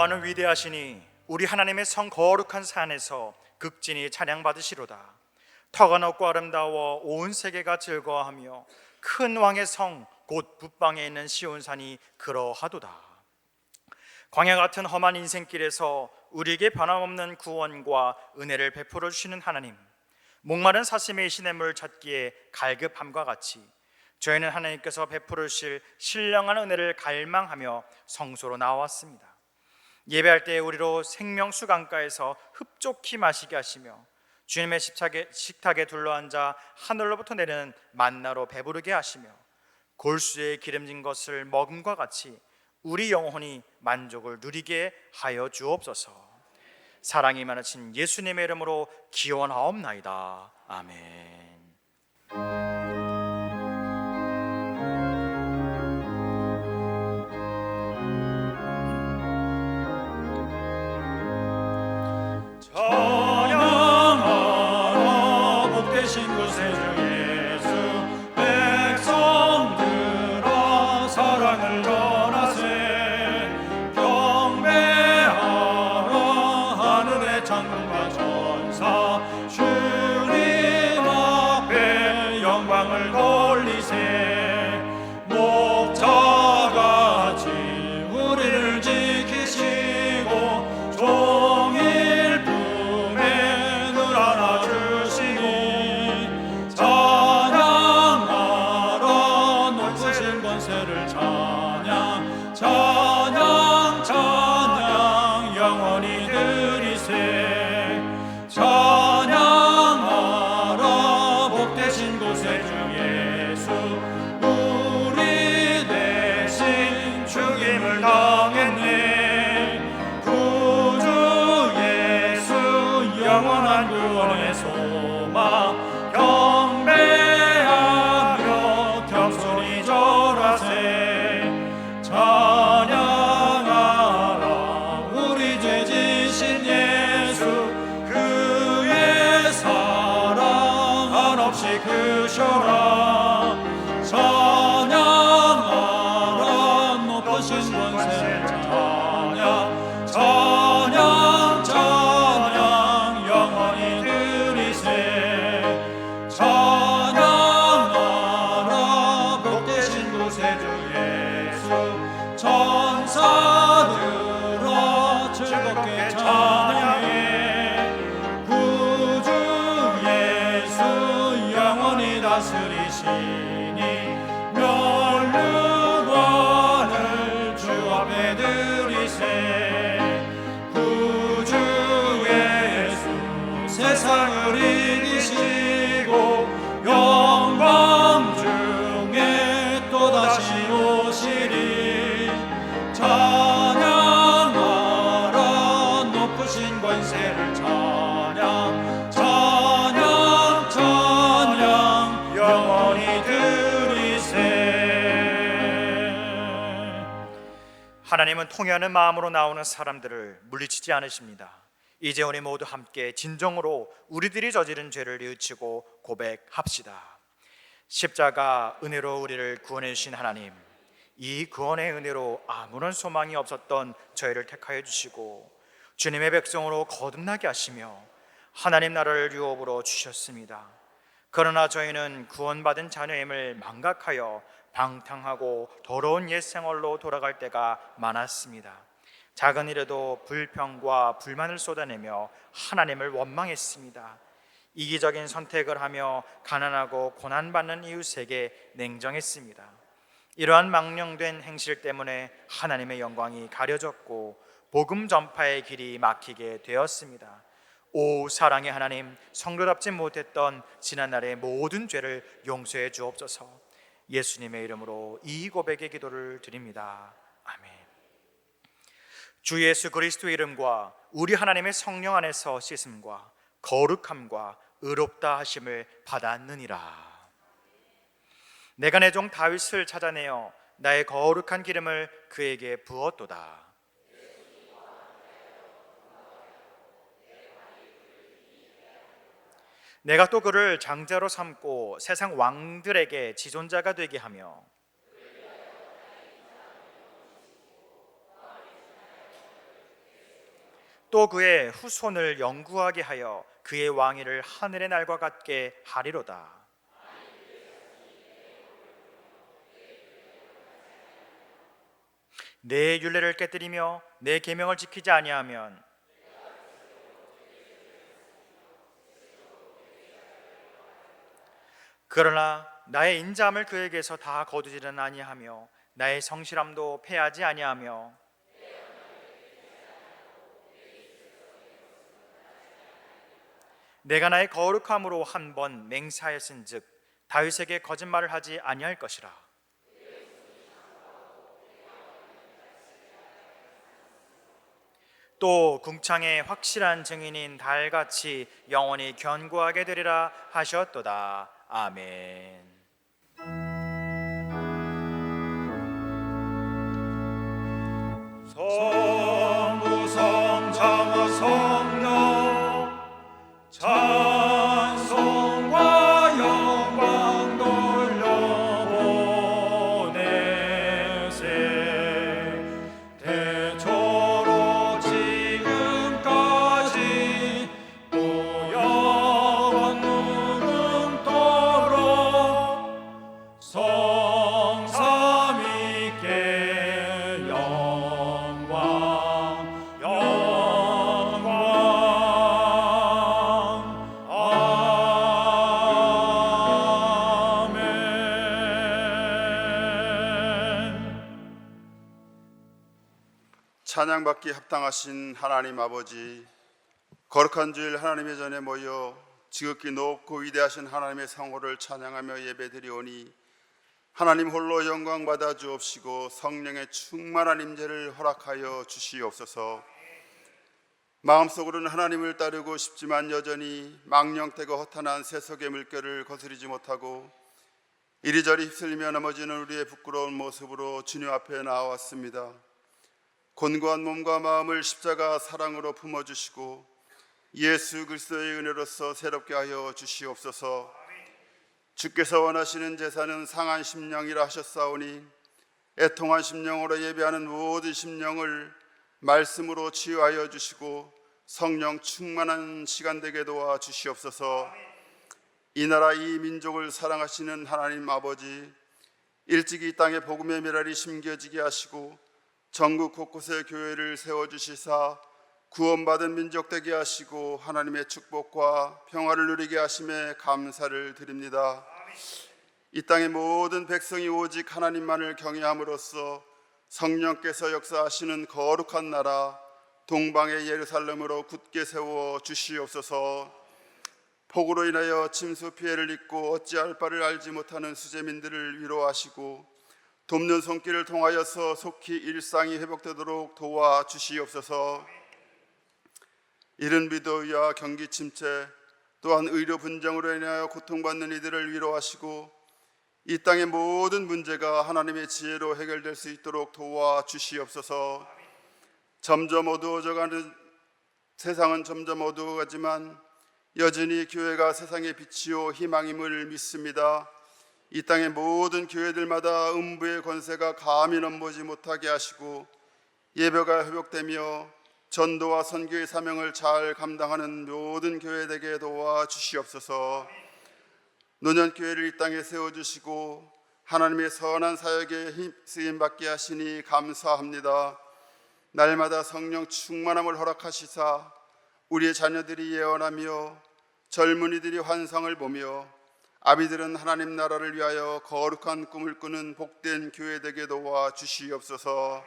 여호와는 위대하시니 우리 하나님의 성 거룩한 산에서 극진히 찬양받으시로다. 터가 높고 아름다워 온 세계가 즐거워하며 큰 왕의 성 곧 북방에 있는 시온산이 그러하도다. 광야 같은 험한 인생길에서 우리에게 변함없는 구원과 은혜를 베풀어 주시는 하나님, 목마른 사슴의 시냇물 찾기에 갈급함과 같이 저희는 하나님께서 베풀어 주실 신령한 은혜를 갈망하며 성소로 나왔습니다. 예배할 때 우리로 생명수 강가에서 흡족히 마시게 하시며 주님의 식탁에 둘러앉아 하늘로부터 내리는 만나로 배부르게 하시며 골수에 기름진 것을 먹음과 같이 우리 영혼이 만족을 누리게 하여 주옵소서. 사랑이 많으신 예수님의 이름으로 기원하옵나이다. 아멘. 찬양하라 복되신 구세주 예수, 백성들아 사랑을 전하세. 경배하라 하늘의 천군과 천사, 주님 앞에 영광을 돌리세. 목자같이 우리를 지키시고 종일 품에 늘 안아주시니, 찬양하라 높으신 권세를 찬양, 찬양 찬양 영원히 드리세. 찬양하라 복되신 구세주 예수, 우리 대신 죽임을 당했네. 구주 예수 영원한 구원의 소망, 경배하며 겸손히 절하세. 찬양하라 우리 죄 지신 예수, 그의 사랑 한없이 크셔라. 찬양하라 높으신 권세를 찬양, 찬양 찬양 영원히 드리세. 찬양하라 복되신 구세주 예수, 천사들아 즐겁게 찬양해. 구주 예수 영원히 다스리시니, 멸류관을 주 앞에 드리세. 구주 예수 세상을 이기시고 영광 중에 또다시 오시리. 찬양하라 높으신 권세를 찬양, 찬양 찬양 영원히 드리세. 하나님은 통회하는 마음으로 나오는 사람들을 물리치지 않으십니다. 이제 우리 모두 함께 진정으로 우리들이 저지른 죄를 뉘우치고 고백합시다. 십자가 은혜로 우리를 구원해 주신 하나님, 이 구원의 은혜로 아무런 소망이 없었던 저희를 택하여 주시고 주님의 백성으로 거듭나게 하시며 하나님 나라를 유업으로 주셨습니다. 그러나 저희는 구원받은 자녀임을 망각하여 방탕하고 더러운 옛 생활로 돌아갈 때가 많았습니다. 작은 일에도 불평과 불만을 쏟아내며 하나님을 원망했습니다. 이기적인 선택을 하며 가난하고 고난받는 이웃에게 냉정했습니다. 이러한 망령된 행실 때문에 하나님의 영광이 가려졌고 복음 전파의 길이 막히게 되었습니다. 오 사랑의 하나님, 성도답지 못했던 지난날의 모든 죄를 용서해 주옵소서. 예수님의 이름으로 이 고백의 기도를 드립니다. 아멘. 주 예수 그리스도의 이름과 우리 하나님의 성령 안에서 씻음과 거룩함과 의롭다 하심을 받았느니라. 내가 내 종 다윗을 찾아내어 나의 거룩한 기름을 그에게 부었도다. 내가 또 그를 장자로 삼고 세상 왕들에게 지존자가 되게 하며 또 그의 후손을 영구하게 하여 그의 왕위를 하늘의 날과 같게 하리로다. 내 율례를 깨뜨리며 내 계명을 지키지 아니하면 그러나 나의 인자함을 그에게서 다 거두지는 아니하며 나의 성실함도 패하지 아니하며 내가 나의 거룩함으로 한 번 맹세하였은즉 다윗에게 거짓말을 하지 아니할 것이라. 또 궁창의 확실한 증인인 달같이 영원히 견고하게 되리라 하셨도다. 아멘. 성부 성자와 성령 찬송과 영광 돌려보내세. 대초로 지금까지 또 영원 무궁토록 성삼위께 영광 아멘. 찬양받기 합당하신 하나님 아버지, 거룩한 주일 하나님의 전에 모여 지극히 높고 위대하신 하나님의 성호를 찬양하며 예배드리오니 하나님 홀로 영광 받아 주옵시고 성령의 충만한 임재를 허락하여 주시옵소서. 마음속으로는 하나님을 따르고 싶지만 여전히 망령되고 허탄한 세속의 물결을 거스르지 못하고 이리저리 휩쓸리며 넘어지는 우리의 부끄러운 모습으로 주님 앞에 나왔습니다. 곤고한 몸과 마음을 십자가 사랑으로 품어주시고 예수 그리스도의 은혜로서 새롭게 하여 주시옵소서. 주께서 원하시는 제사는 상한 심령이라 하셨사오니 애통한 심령으로 예배하는 모든 심령을 말씀으로 치유하여 주시고 성령 충만한 시간 되게 도와 주시옵소서. 이 나라 이 민족을 사랑하시는 하나님 아버지, 일찍이 이 땅에 복음의 미랄이 심겨지게 하시고 전국 곳곳에 교회를 세워주시사 구원받은 민족 되게 하시고 하나님의 축복과 평화를 누리게 하심에 감사를 드립니다. 이 땅의 모든 백성이 오직 하나님만을 경외함으로써 성령께서 역사하시는 거룩한 나라 동방의 예루살렘으로 굳게 세워 주시옵소서. 폭우로 인하여 침수 피해를 입고 어찌할 바를 알지 못하는 수재민들을 위로하시고 돕는 손길을 통하여서 속히 일상이 회복되도록 도와주시옵소서. 이른 비도와 경기 침체 또한 의료 분쟁으로 인하여 고통받는 이들을 위로하시고 이 땅의 모든 문제가 하나님의 지혜로 해결될 수 있도록 도와주시옵소서. 세상은 점점 어두워가지만 여전히 교회가 세상의 빛이요 희망임을 믿습니다. 이 땅의 모든 교회들마다 음부의 권세가 감히 넘보지 못하게 하시고 예배가 회복되며 전도와 선교의 사명을 잘 감당하는 모든 교회에게 도와주시옵소서. 노년교회를 이 땅에 세워주시고 하나님의 선한 사역에 쓰임받게 하시니 감사합니다. 날마다 성령 충만함을 허락하시사 우리의 자녀들이 예언하며 젊은이들이 환상을 보며 아비들은 하나님 나라를 위하여 거룩한 꿈을 꾸는 복된 교회 되게 도와주시옵소서.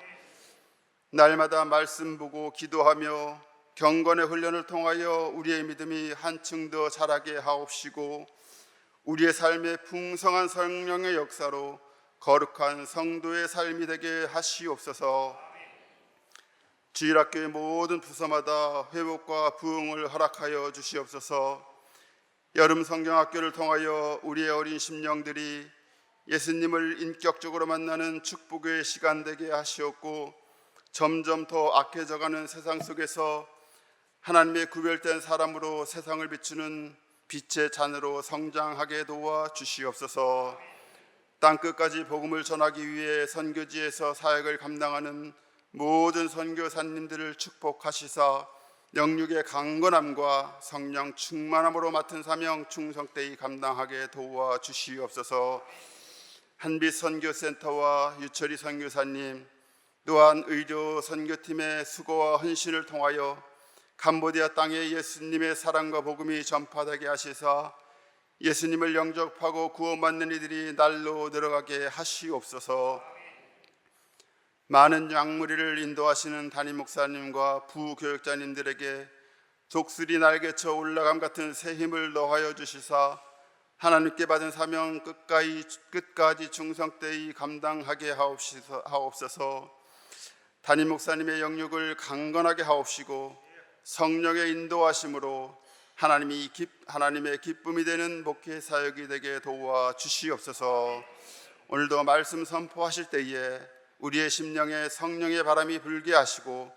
날마다 말씀 보고 기도하며 경건의 훈련을 통하여 우리의 믿음이 한층 더 자라게 하옵시고 우리의 삶에 풍성한 성령의 역사로 거룩한 성도의 삶이 되게 하시옵소서. 주일학교의 모든 부서마다 회복과 부흥을 허락하여 주시옵소서. 여름 성경학교를 통하여 우리의 어린 심령들이 예수님을 인격적으로 만나는 축복의 시간 되게 하시옵고 점점 더 악해져가는 세상 속에서 하나님의 구별된 사람으로 세상을 비추는 빛의 잔으로 성장하게 도와주시옵소서. 땅끝까지 복음을 전하기 위해 선교지에서 사역을 감당하는 모든 선교사님들을 축복하시사 영육의 강건함과 성령 충만함으로 맡은 사명 충성되이 감당하게 도와 주시옵소서. 한빛 선교센터와 유철희 선교사님, 또한 의료 선교팀의 수고와 헌신을 통하여 캄보디아 땅에 예수님의 사랑과 복음이 전파되게 하시사 예수님을 영접하고 구원받는 이들이 날로 늘어가게 하시옵소서. 많은 양무리를 인도하시는 담임 목사님과 부교육자님들에게 독수리 날개쳐 올라감 같은 새 힘을 더하여 주시사 하나님께 받은 사명 끝까지 충성되이 감당하게 하옵소서. 담임 목사님의 영육을 강건하게 하옵시고 성령의 인도하심으로 하나님의 기쁨이 되는 목회 사역이 되게 도와 주시옵소서. 오늘도 말씀 선포하실 때에 우리의 심령에 성령의 바람이 불게 하시고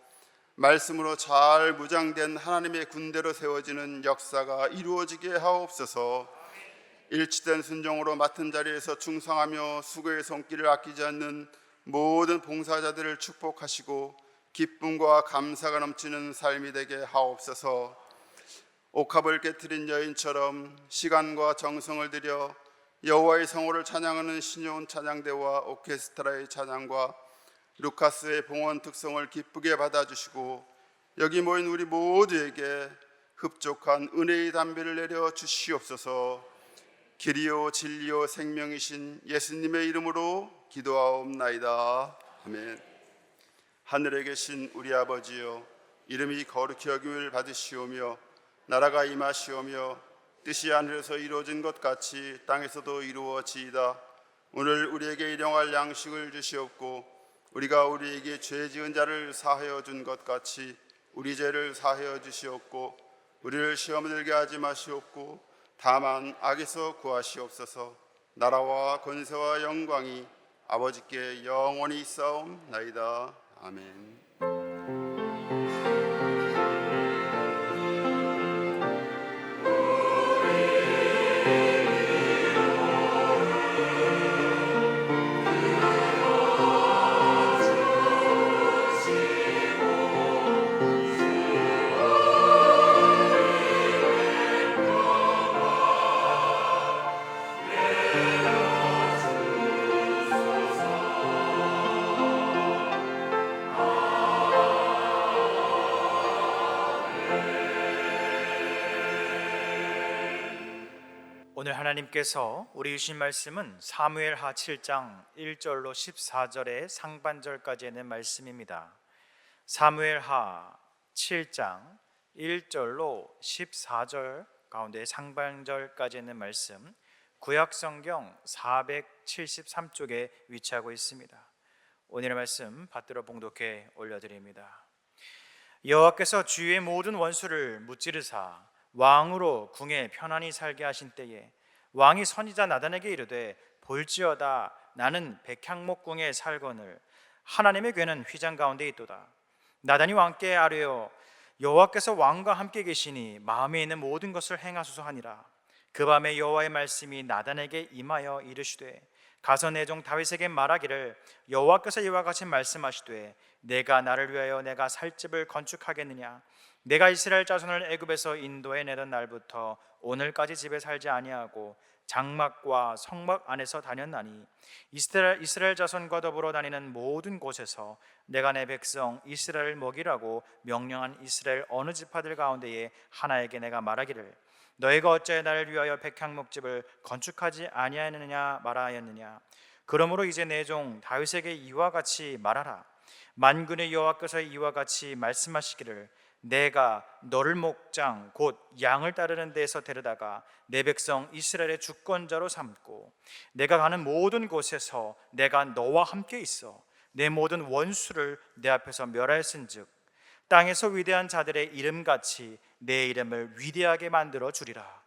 말씀으로 잘 무장된 하나님의 군대로 세워지는 역사가 이루어지게 하옵소서. 일치된 순종으로 맡은 자리에서 충성하며 수고의 손길을 아끼지 않는 모든 봉사자들을 축복하시고 기쁨과 감사가 넘치는 삶이 되게 하옵소서. 옥합을 깨트린 여인처럼 시간과 정성을 들여 여호와의 성호를 찬양하는 신여온 찬양대와 오케스트라의 찬양과 루카스의 봉헌 특성을 기쁘게 받아주시고 여기 모인 우리 모두에게 흡족한 은혜의 담비를 내려 주시옵소서. 길이요 진리요 생명이신 예수님의 이름으로 기도하옵나이다. 아멘. 하늘에 계신 우리 아버지여, 이름이 거룩히 여김을 받으시오며 나라가 임하시오며 뜻이 하늘에서 이루어진 것 같이 땅에서도 이루어지이다. 오늘 우리에게 일용할 양식을 주시옵고 우리가 우리에게 죄 지은 자를 사하여 준 것 같이 우리 죄를 사하여 주시옵고 우리를 시험에 들게 하지 마시옵고 다만 악에서 구하시옵소서. 나라와 권세와 영광이 아버지께 영원히 있사옵나이다. 아멘. 오늘 하나님께서 우리 주신 말씀은 사무엘하 7장 1절로 14절의 상반절까지 있는 말씀입니다. 사무엘하 7장 1절로 14절 가운데 상반절까지 있는 말씀, 구약성경 473쪽에 위치하고 있습니다. 오늘의 말씀 받들어 봉독해 올려드립니다. 여호와께서 주의 모든 원수를 무찌르사 왕으로 궁에 편안히 살게 하신 때에 왕이 선지자 나단에게 이르되 볼지어다 나는 백향목궁에 살거늘 하나님의 궤는 휘장 가운데 있도다. 나단이 왕께 아뢰어 여호와께서 왕과 함께 계시니 마음에 있는 모든 것을 행하소서 하니라. 그 밤에 여호와의 말씀이 나단에게 임하여 이르시되 가서 내 종 다윗에게 말하기를 여호와께서 이와 같이 말씀하시되 내가 나를 위하여 내가 살 집을 건축하겠느냐. 내가 이스라엘 자손을 애굽에서 인도해 내던 날부터 오늘까지 집에 살지 아니하고 장막과 성막 안에서 다녔나니 이스라엘 자손과 더불어 다니는 모든 곳에서 내가 내 백성 이스라엘을 먹이라고 명령한 이스라엘 어느 지파들 가운데에 하나에게 내가 말하기를 너희가 어찌하여 나를 위하여 백향목집을 건축하지 아니하였느냐 말하였느냐. 그러므로 이제 내 종 다윗에게 이와 같이 말하라. 만군의 여호와께서 이와 같이 말씀하시기를 내가 너를 목장 곧 양을 따르는 데에서 데려다가 내 백성 이스라엘의 주권자로 삼고 내가 가는 모든 곳에서 내가 너와 함께 있어 내 모든 원수를 내 앞에서 멸하였은즉 땅에서 위대한 자들의 이름같이 내 이름을 위대하게 만들어 주리라.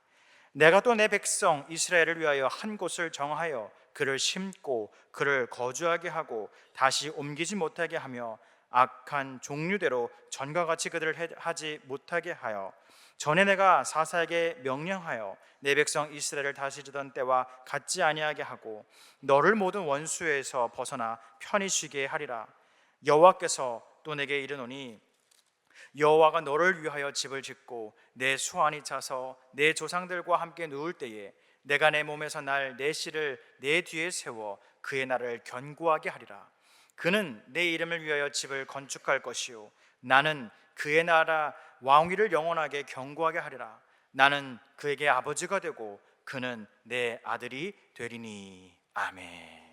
내가 또 내 백성 이스라엘을 위하여 한 곳을 정하여 그를 심고 그를 거주하게 하고 다시 옮기지 못하게 하며 악한 종류대로 전과 같이 그들을 하지 못하게 하여 전에 내가 사사에게 명령하여 내 백성 이스라엘을 다스리던 때와 같지 아니하게 하고 너를 모든 원수에서 벗어나 편히 쉬게 하리라. 여호와께서 또 내게 이르노니 여호와가 너를 위하여 집을 짓고 내 수완이 차서 내 조상들과 함께 누울 때에 내가 내 몸에서 날 내 씨를 내 뒤에 세워 그의 날을 견고하게 하리라. 그는 내 이름을 위하여 집을 건축할 것이요 나는 그의 나라 왕위를 영원하게 견고하게 하리라. 나는 그에게 아버지가 되고 그는 내 아들이 되리니. 아멘.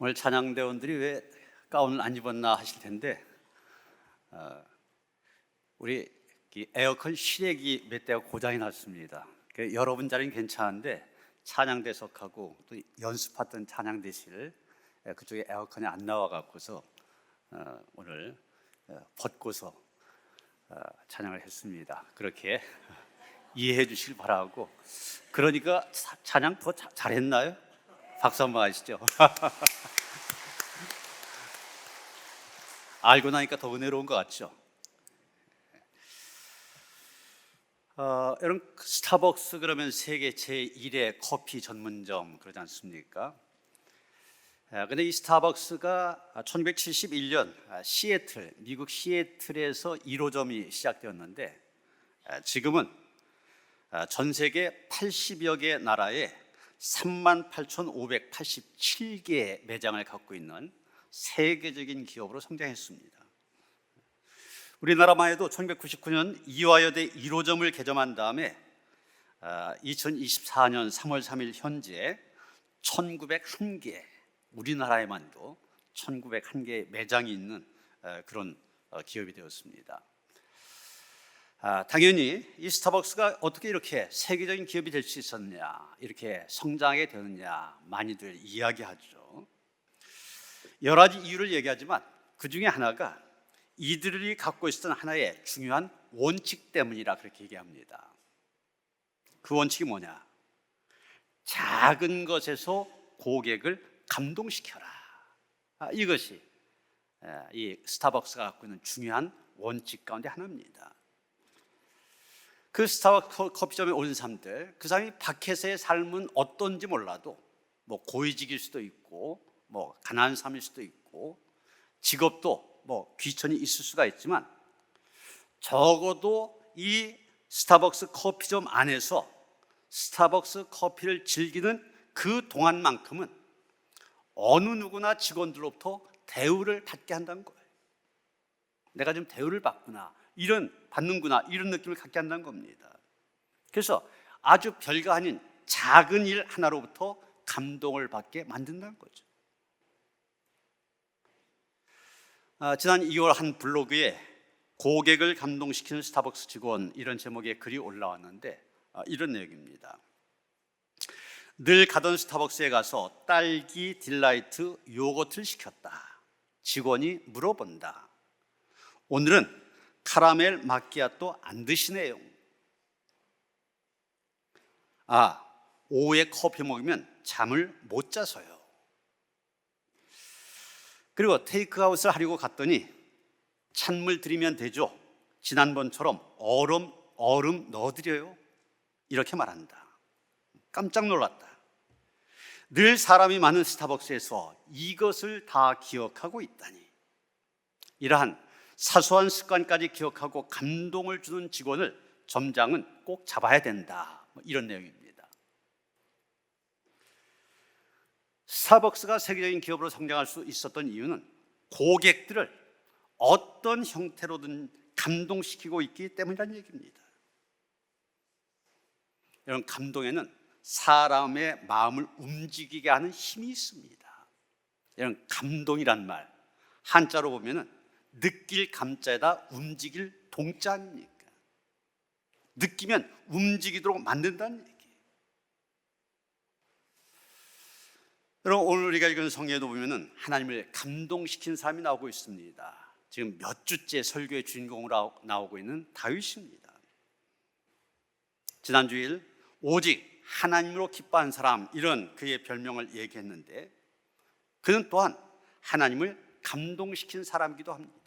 오늘 찬양대원들이 왜 가운을 안 입었나 하실 텐데 우리 에어컨 실외기 몇 대가 고장이 났습니다. 여러분 자리는 괜찮은데 찬양대석하고 또 연습했던 찬양대실 그쪽에 에어컨이 안 나와 갖고서 오늘 벗고서 찬양을 했습니다. 그렇게 이해해 주시길 바라고. 그러니까 찬양 더 잘했나요? 박수 한번 하시죠. 알고 나니까 더 은혜로운 것 같죠? 여러분 스타벅스 그러면 세계 제1의 커피 전문점 그러지 않습니까? 근데 이 스타벅스가 1971년 미국 시애틀에서 1호점이 시작되었는데 지금은 전 세계 80여 개 나라에 38,587개의 매장을 갖고 있는 세계적인 기업으로 성장했습니다. 우리나라만 해도 1999년 이화여대 1호점을 개점한 다음에 2024년 3월 3일 현재 1901개, 우리나라에만도 1901개의 매장이 있는 그런 기업이 되었습니다. 당연히 이 스타벅스가 어떻게 이렇게 세계적인 기업이 될 수 있었냐, 이렇게 성장하게 되느냐 많이들 이야기하죠. 여러 가지 이유를 얘기하지만 그 중에 하나가 이들이 갖고 있었던 하나의 중요한 원칙 때문이라 그렇게 얘기합니다. 그 원칙이 뭐냐? 작은 것에서 고객을 감동시켜라. 이것이 이 스타벅스가 갖고 있는 중요한 원칙 가운데 하나입니다. 그 스타벅스 커피점에 온 사람들, 그 사람이 밖에서의 삶은 어떤지 몰라도 뭐 고위직일 수도 있고 뭐 가난한 사람일 수도 있고 직업도 뭐 귀천이 있을 수가 있지만 적어도 이 스타벅스 커피점 안에서 스타벅스 커피를 즐기는 그 동안만큼은 어느 누구나 직원들로부터 대우를 받게 한다는 거예요. 내가 좀 대우를 받는구나 이런 느낌을 갖게 한다는 겁니다. 그래서 아주 별거 아닌 작은 일 하나로부터 감동을 받게 만든다는 거죠. 지난 2월 한 블로그에 고객을 감동시키는 스타벅스 직원 이런 제목의 글이 올라왔는데 이런 내용입니다. 늘 가던 스타벅스에 가서 딸기 딜라이트 요거트를 시켰다. 직원이 물어본다. 오늘은 카라멜 마키아토 안 드시네요. 오후에 커피 먹으면 잠을 못 자서요. 그리고 테이크아웃을 하려고 갔더니 찬물 드리면 되죠. 지난번처럼 얼음 넣어드려요. 이렇게 말한다. 깜짝 놀랐다. 늘 사람이 많은 스타벅스에서 이것을 다 기억하고 있다니. 이러한 사소한 습관까지 기억하고 감동을 주는 직원을 점장은 꼭 잡아야 된다. 이런 내용입니다. 스타벅스가 세계적인 기업으로 성장할 수 있었던 이유는 고객들을 어떤 형태로든 감동시키고 있기 때문이라는 얘기입니다. 이런 감동에는 사람의 마음을 움직이게 하는 힘이 있습니다. 이런 감동이란 말 한자로 보면은 느낄 감자에다 움직일 동자 아닙니까? 느끼면 움직이도록 만든다는 얘기. 여러분 오늘 우리가 읽은 성경에도 보면은 하나님을 감동시킨 사람이 나오고 있습니다. 지금 몇 주째 설교의 주인공으로 나오고 있는 다윗입니다. 지난 주일 오직 하나님으로 기뻐한 사람 이런 그의 별명을 얘기했는데 그는 또한 하나님을 감동시킨 사람이기도 합니다.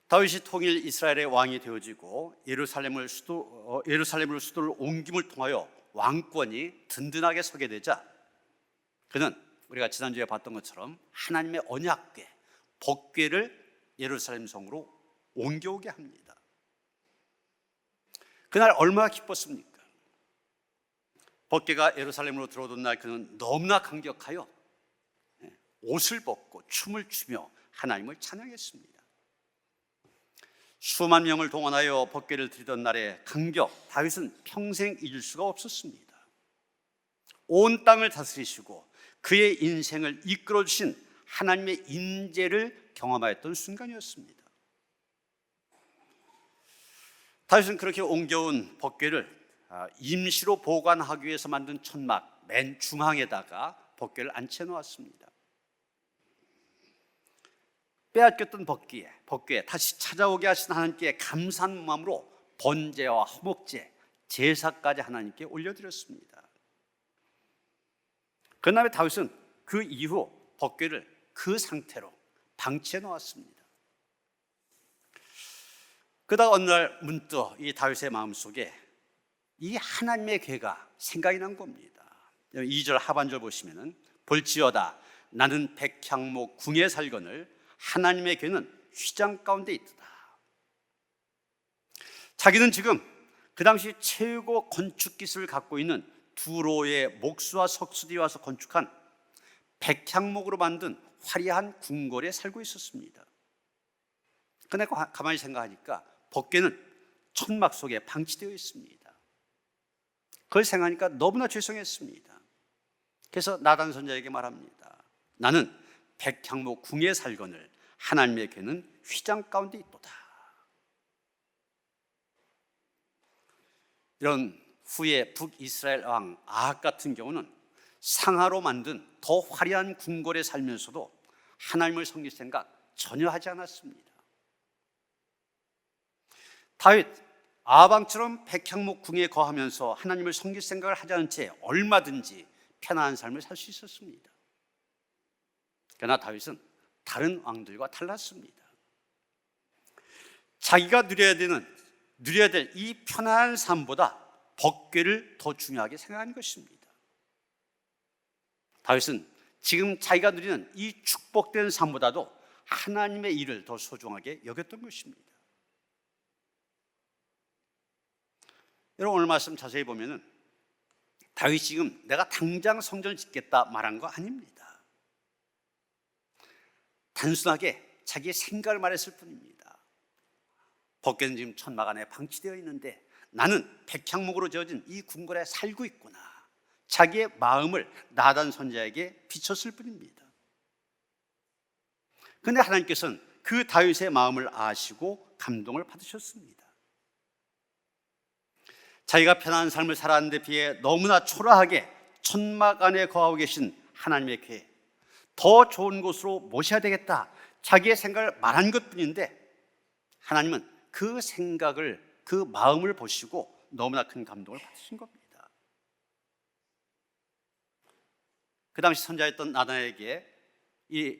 다윗이 통일 이스라엘의 왕이 되어지고 예루살렘으로 수도를 옮김을 통하여 왕권이 든든하게 서게 되자 그는 우리가 지난주에 봤던 것처럼 하나님의 언약궤, 법궤를 예루살렘 성으로 옮겨오게 합니다. 그날 얼마나 기뻤습니까? 법궤가 예루살렘으로 들어오던 날 그는 너무나 감격하여 옷을 벗고 춤을 추며 하나님을 찬양했습니다. 수만 명을 동원하여 법궤를 드리던 날의 감격, 다윗은 평생 잊을 수가 없었습니다. 온 땅을 다스리시고 그의 인생을 이끌어 주신 하나님의 인재를 경험하였던 순간이었습니다. 다윗은 그렇게 옮겨온 법궤를 임시로 보관하기 위해서 만든 천막 맨 중앙에다가 법궤를 안쳐 놓았습니다. 빼앗겼던 법궤에 다시 찾아오게 하신 하나님께 감사한 마음으로 번제와 화목제, 제사까지 하나님께 올려드렸습니다. 그 다음에 다윗은 그 이후 법궤를 그 상태로 방치해 놓았습니다. 그러다가 어느 날 문득 이 다윗의 마음속에 이 하나님의 궤가 생각이 난 겁니다. 2절 하반절 보시면은 볼지어다 나는 백향목 궁에 살거늘 하나님의 궤는 휘장 가운데 있다. 자기는 지금 그 당시 최고 건축 기술을 갖고 있는 두로의 목수와 석수들이 와서 건축한 백향목으로 만든 화려한 궁궐에 살고 있었습니다. 근데 가만히 생각하니까 법궤는 천막 속에 방치되어 있습니다. 그걸 생각하니까 너무나 죄송했습니다. 그래서 나단 선자에게 말합니다. 나는 백향목 궁에 살거늘 하나님의 궤는 휘장 가운데 있도다. 이런 후에 북이스라엘 왕 아합 같은 경우는 상하로 만든 더 화려한 궁궐에 살면서도 하나님을 섬길 생각 전혀 하지 않았습니다. 다윗 아합왕처럼 백향목 궁에 거하면서 하나님을 섬길 생각을 하지 않은 채 얼마든지 편안한 삶을 살 수 있었습니다. 그러나 다윗은 다른 왕들과 달랐습니다. 자기가 누려야 될 이 편안한 삶보다 법궤를 더 중요하게 생각한 것입니다. 다윗은 지금 자기가 누리는 이 축복된 삶보다도 하나님의 일을 더 소중하게 여겼던 것입니다. 여러분, 오늘 말씀 자세히 보면은 다윗이 지금 내가 당장 성전을 짓겠다 말한 거 아닙니다. 단순하게 자기의 생각을 말했을 뿐입니다. 법궤는 지금 천막 안에 방치되어 있는데 나는 백향목으로 지어진 이 궁궐에 살고 있구나. 자기의 마음을 나단 선지자에게 비췄을 뿐입니다. 그런데 하나님께서는 그 다윗의 마음을 아시고 감동을 받으셨습니다. 자기가 편안한 삶을 살았는데 비해 너무나 초라하게 천막 안에 거하고 계신 하나님의 궤, 더 좋은 곳으로 모셔야 되겠다, 자기의 생각을 말한 것뿐인데 하나님은 그 생각을, 그 마음을 보시고 너무나 큰 감동을 받으신 겁니다. 그 당시 선자였던 나단에게 이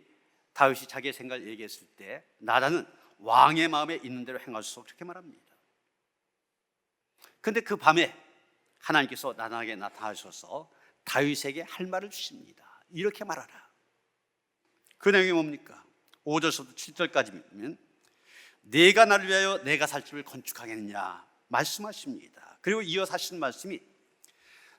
다윗이 자기의 생각을 얘기했을 때 나단은 왕의 마음에 있는 대로 행하소서 그렇게 말합니다. 그런데 그 밤에 하나님께서 나단에게 나타나셔서 다윗에게 할 말을 주십니다. 이렇게 말하라. 그 내용이 뭡니까? 5절부터 7절까지면 내가 나를 위하여 내가 살 집을 건축하겠느냐 말씀하십니다. 그리고 이어서 하신 말씀이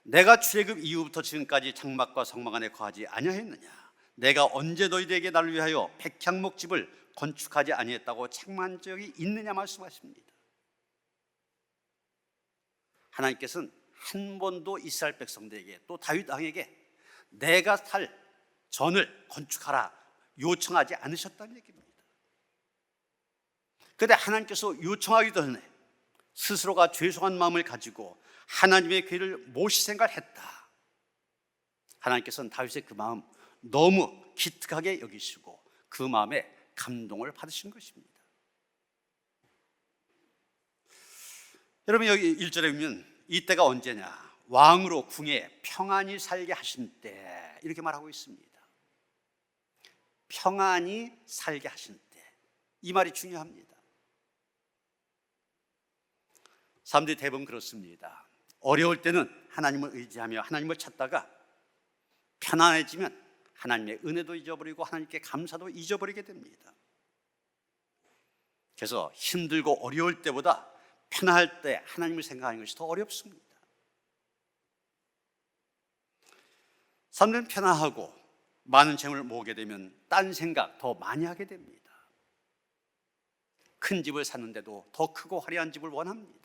내가 출애굽 이후부터 지금까지 장막과 성막 안에 거하지 아니하였느냐, 내가 언제 너희들에게 나를 위하여 백향목 집을 건축하지 아니했다고 책망한 적이 있느냐 말씀하십니다. 하나님께서는 한 번도 이스라엘 백성들에게 또 다윗 왕에게 내가 살 전을 건축하라 요청하지 않으셨다는 얘기입니다. 그런데 하나님께서 요청하기 전에 스스로가 죄송한 마음을 가지고 하나님의 궤를 모실 생각을 했다. 하나님께서는 다윗의 그 마음 너무 기특하게 여기시고 그 마음에 감동을 받으신 것입니다. 여러분, 여기 1절에 보면 이때가 언제냐, 왕으로 궁에 평안히 살게 하신 때 이렇게 말하고 있습니다. 평안히 살게 하신 때, 이 말이 중요합니다. 사람들이 대부분 그렇습니다. 어려울 때는 하나님을 의지하며 하나님을 찾다가 편안해지면 하나님의 은혜도 잊어버리고 하나님께 감사도 잊어버리게 됩니다. 그래서 힘들고 어려울 때보다 편할 때 하나님을 생각하는 것이 더 어렵습니다. 사람들은 편안하고 많은 재물을 모으게 되면 딴 생각 더 많이 하게 됩니다. 큰 집을 사는데도 더 크고 화려한 집을 원합니다.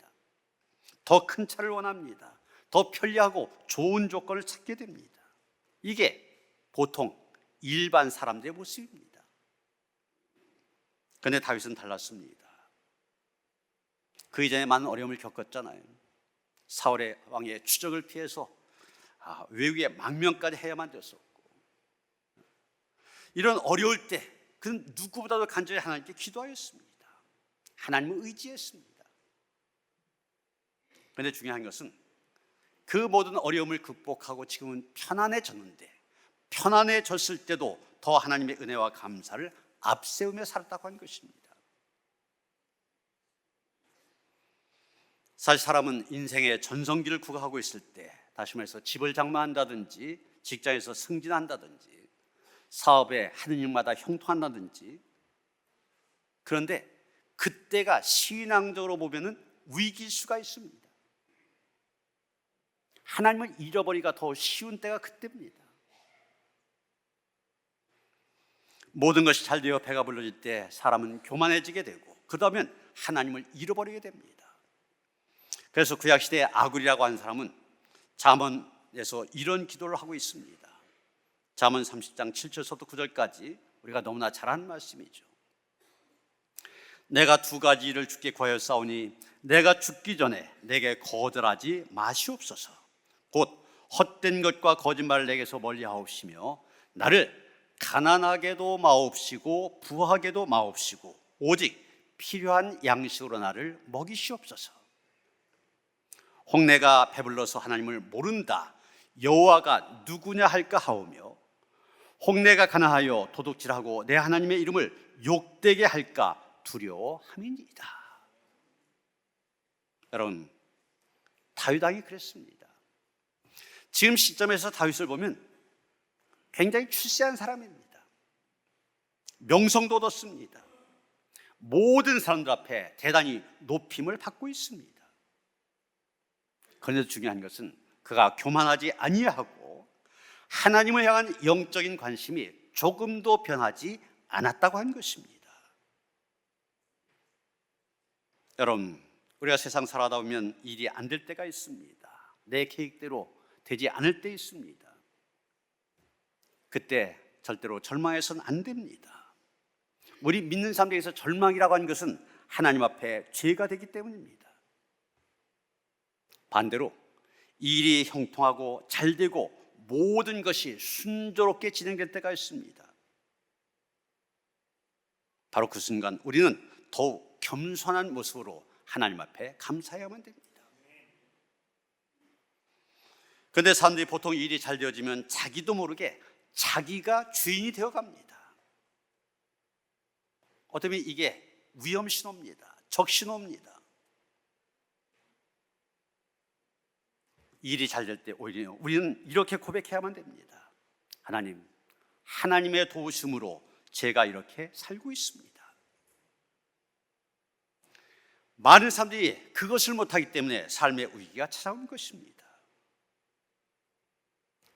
더 큰 차를 원합니다. 더 편리하고 좋은 조건을 찾게 됩니다. 이게 보통 일반 사람들의 모습입니다. 그런데 다윗은 달랐습니다. 그 이전에 많은 어려움을 겪었잖아요. 사울의 왕의 추적을 피해서 외국에 망명까지 해야만 됐었고, 이런 어려울 때 그는 누구보다도 간절히 하나님께 기도하였습니다. 하나님을 의지했습니다. 그런데 중요한 것은 그 모든 어려움을 극복하고 지금은 편안해졌는데, 편안해졌을 때도 더 하나님의 은혜와 감사를 앞세우며 살았다고 하는 것입니다. 사실 사람은 인생의 전성기를 구가하고 있을 때, 다시 말해서 집을 장만한다든지 직장에서 승진한다든지 사업에 하는 일마다 형통한다든지, 그런데 그때가 신앙적으로 보면은 위기일 수가 있습니다. 하나님을 잃어버리기가 더 쉬운 때가 그때입니다. 모든 것이 잘 되어 배가 불러질 때 사람은 교만해지게 되고 그러면 하나님을 잃어버리게 됩니다. 그래서 구약시대에 아굴이라고 하는 사람은 잠언에서 이런 기도를 하고 있습니다. 잠언 30장 7절부터 9절까지 우리가 너무나 잘 아는 말씀이죠. 내가 두 가지 일을 주께 구하였사오니 내가 죽기 전에 내게 거절하지 마시옵소서. 곧 헛된 것과 거짓말을 내게서 멀리하옵시며 나를 가난하게도 마옵시고 부하게도 마옵시고 오직 필요한 양식으로 나를 먹이시옵소서. 홍내가 배불러서 하나님을 모른다 여호와가 누구냐 할까 하오며 홍내가 가난하여 도둑질하고 내 하나님의 이름을 욕되게 할까 두려워함이니이다. 여러분, 다윗 왕이 그랬습니다. 지금 시점에서 다윗을 보면 굉장히 출세한 사람입니다. 명성도 얻었습니다. 모든 사람들 앞에 대단히 높임을 받고 있습니다. 그런데 중요한 것은 그가 교만하지 아니하고 하나님을 향한 영적인 관심이 조금도 변하지 않았다고 한 것입니다. 여러분, 우리가 세상 살아다 보면 일이 안 될 때가 있습니다. 내 계획대로 되지 않을 때 있습니다. 그때 절대로 절망해서는 안 됩니다. 우리 믿는 사람들에게서 절망이라고 하는 것은 하나님 앞에 죄가 되기 때문입니다. 반대로 일이 형통하고 잘 되고 모든 것이 순조롭게 진행될 때가 있습니다. 바로 그 순간 우리는 더욱 겸손한 모습으로 하나님 앞에 감사해야만 됩니다. 그런데 사람들이 보통 일이 잘 되어지면 자기도 모르게 자기가 주인이 되어갑니다. 어쩌면 이게 위험신호입니다. 적신호입니다. 일이 잘 될 때 오히려 우리는 이렇게 고백해야만 됩니다. 하나님, 하나님의 도우심으로 제가 이렇게 살고 있습니다. 많은 사람들이 그것을 못하기 때문에 삶의 위기가 찾아오는 것입니다.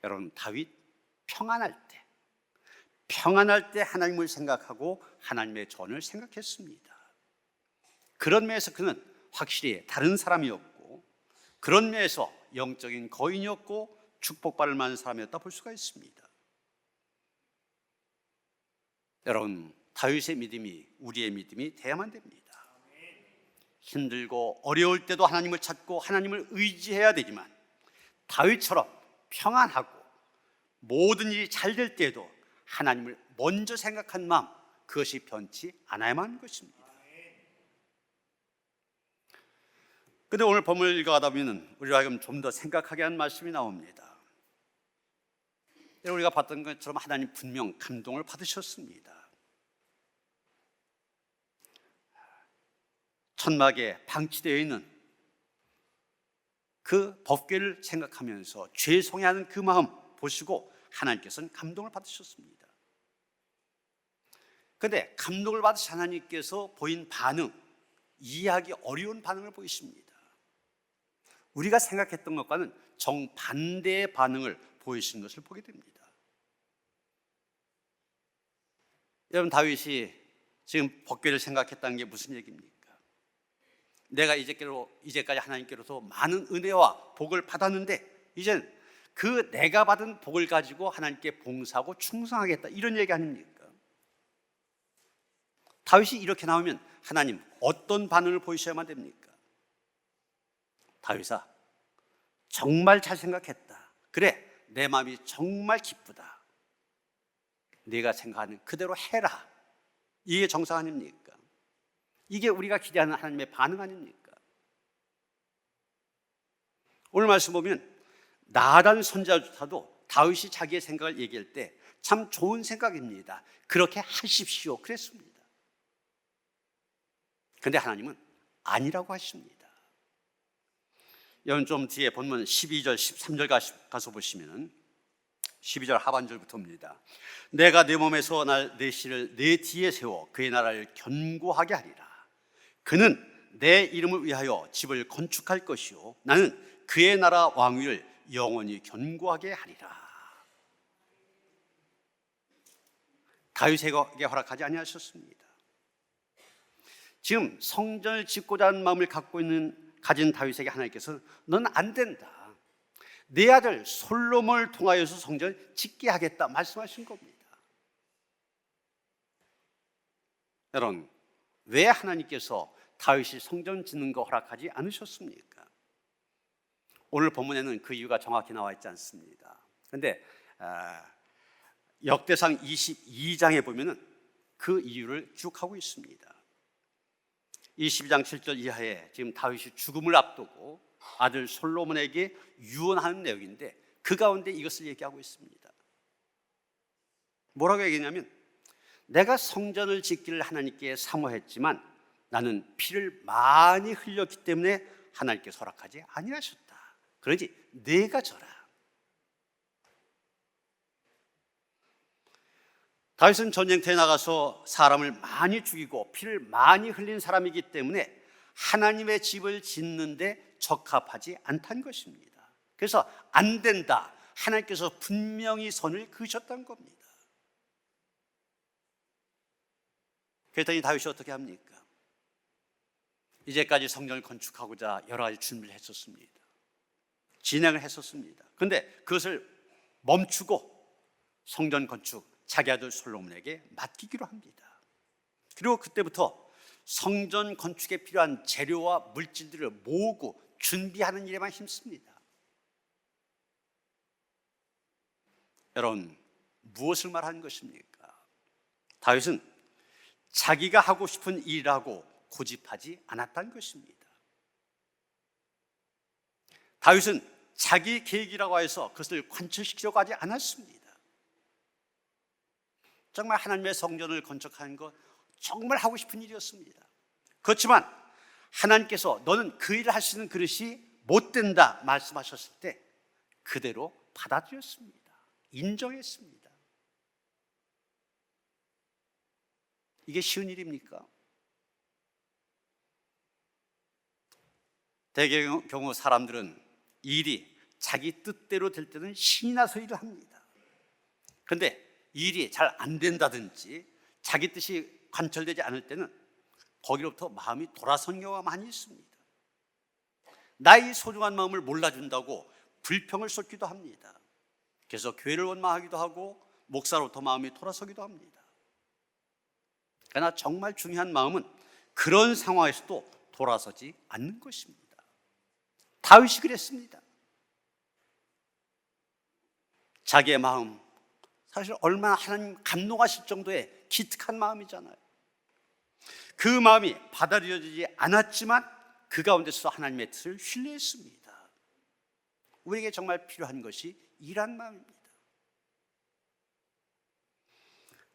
여러분, 다윗 평안할 때 하나님을 생각하고 하나님의 전을 생각했습니다. 그런 면에서 그는 확실히 다른 사람이었고 그런 면에서 영적인 거인이었고 축복받을 만한 사람이었다 볼 수가 있습니다. 여러분, 다윗의 믿음이 우리의 믿음이 돼야만 됩니다. 힘들고 어려울 때도 하나님을 찾고 하나님을 의지해야 되지만 다윗처럼 평안하고 모든 일이 잘 될 때에도 하나님을 먼저 생각한 마음, 그것이 변치 않아야만 하는 것입니다. 그런데 오늘 본문을 읽어가다 보면 우리로 하여금 좀 더 생각하게 한 말씀이 나옵니다. 우리가 봤던 것처럼 하나님 분명 감동을 받으셨습니다. 천막에 방치되어 있는 그 법궤를 생각하면서 죄송해하는 그 마음 보시고 하나님께서는 감동을 받으셨습니다. 그런데 감동을 받으신 하나님께서 보인 반응, 이해하기 어려운 반응을 보이십니다. 우리가 생각했던 것과는 정반대의 반응을 보이시는 것을 보게 됩니다. 여러분, 다윗이 지금 법궤를 생각했다는 게 무슨 얘기입니까? 내가 이제까지 하나님께로서 많은 은혜와 복을 받았는데 이제는 그 내가 받은 복을 가지고 하나님께 봉사하고 충성하겠다, 이런 얘기 아닙니까? 다윗이 이렇게 나오면 하나님 어떤 반응을 보이셔야만 됩니까? 다윗아, 정말 잘 생각했다. 그래, 내 마음이 정말 기쁘다. 네가 생각하는 그대로 해라. 이게 정상 아닙니까? 이게 우리가 기대하는 하나님의 반응 아닙니까? 오늘 말씀 보면 나단 선지자조차도 다윗이 자기의 생각을 얘기할 때 참 좋은 생각입니다, 그렇게 하십시오 그랬습니다. 그런데 하나님은 아니라고 하십니다. 여러분, 좀 뒤에 본문 12절 13절 가서 보시면 12절 하반절부터입니다. 내가 내 몸에서 내 씨를 내 뒤에 세워 그의 나라를 견고하게 하리라. 그는 내 이름을 위하여 집을 건축할 것이요 나는 그의 나라 왕위를 영원히 견고하게 하리라. 다윗에게 허락하지 아니하셨습니다. 지금 성전을 짓고자 하는 마음을 가진 다윗에게 하나님께서는 넌 안 된다, 내 아들 솔로몬을 통하여서 성전을 짓게 하겠다 말씀하신 겁니다. 여러분, 왜 하나님께서 다윗이 성전 짓는 거 허락하지 않으셨습니까? 오늘 본문에는 그 이유가 정확히 나와 있지 않습니다. 그런데 역대상 22장에 보면은 그 이유를 기록하고 있습니다. 22장 7절 이하에 지금 다윗이 죽음을 앞두고 아들 솔로몬에게 유언하는 내용인데 그 가운데 이것을 얘기하고 있습니다. 뭐라고 얘기했냐면, 내가 성전을 짓기를 하나님께 사모했지만 나는 피를 많이 흘렸기 때문에 하나님께서 허락하지 아니하셨다. 그러지 내가 져라. 다윗은 전쟁터에 나가서 사람을 많이 죽이고 피를 많이 흘린 사람이기 때문에 하나님의 집을 짓는데 적합하지 않다는 것입니다. 그래서 안 된다, 하나님께서 분명히 선을 그으셨다는 겁니다. 그랬더니 다윗이 어떻게 합니까? 이제까지 성전을 건축하고자 여러 가지 준비를 했었습니다. 진행을 했었습니다. 그런데 그것을 멈추고 성전 건축 자기 아들 솔로몬에게 맡기기로 합니다. 그리고 그때부터 성전 건축에 필요한 재료와 물질들을 모으고 준비하는 일에만 힘씁니다. 여러분, 무엇을 말하는 것입니까? 다윗은 자기가 하고 싶은 일이라고 고집하지 않았다는 것입니다. 다윗은 자기 계획이라고 해서 그것을 관철시키려고 하지 않았습니다. 정말 하나님의 성전을 건축하는 것 정말 하고 싶은 일이었습니다. 그렇지만 하나님께서 너는 그 일을 할 수 있는 그릇이 못 된다 말씀하셨을 때 그대로 받아들였습니다. 인정했습니다. 이게 쉬운 일입니까? 대개 경우 사람들은 일이 자기 뜻대로 될 때는 신이 나서 일을 합니다. 그런데 일이 잘 안 된다든지 자기 뜻이 관철되지 않을 때는 거기로부터 마음이 돌아선 경우가 많이 있습니다. 나의 소중한 마음을 몰라준다고 불평을 쏟기도 합니다. 그래서 교회를 원망하기도 하고 목사로부터 마음이 돌아서기도 합니다. 그러나 정말 중요한 마음은 그런 상황에서도 돌아서지 않는 것입니다. 다윗이 그랬습니다. 자기의 마음, 사실 얼마나 하나님 감동하실 정도의 기특한 마음이잖아요. 그 마음이 받아들여지지 않았지만 그 가운데서 하나님의 뜻을 신뢰했습니다. 우리에게 정말 필요한 것이 이란 마음입니다.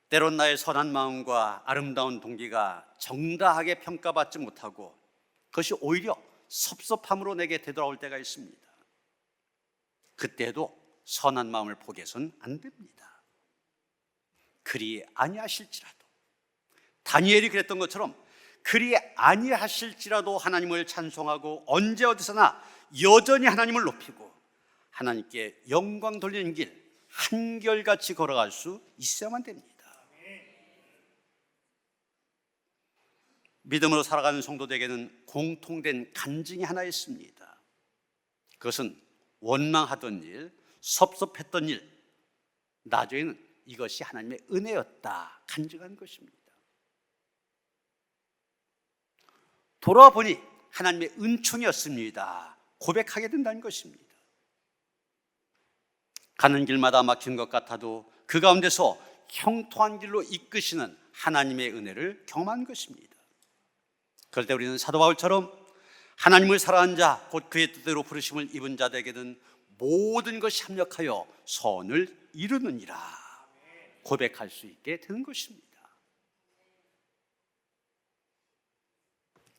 때론 나의 선한 마음과 아름다운 동기가 정당하게 평가받지 못하고 그것이 오히려 섭섭함으로 내게 되돌아올 때가 있습니다. 그때도 선한 마음을 포기해서는 안 됩니다. 그리 아니하실지라도, 다니엘이 그랬던 것처럼 그리 아니하실지라도 하나님을 찬송하고 언제 어디서나 여전히 하나님을 높이고 하나님께 영광 돌리는 길 한결같이 걸어갈 수 있어야만 됩니다. 믿음으로 살아가는 성도들에게는 공통된 간증이 하나 있습니다. 그것은 원망하던 일, 섭섭했던 일, 나중에는 이것이 하나님의 은혜였다 간증한 것입니다. 돌아보니 하나님의 은총이었습니다 고백하게 된다는 것입니다. 가는 길마다 막힌 것 같아도 그 가운데서 형통한 길로 이끄시는 하나님의 은혜를 경험한 것입니다. 그럴 때 우리는 사도 바울처럼 하나님을 사랑하는 자, 곧 그의 뜻대로 부르심을 입은 자들에게는 모든 것이 합력하여 선을 이루느니라 고백할 수 있게 되는 것입니다.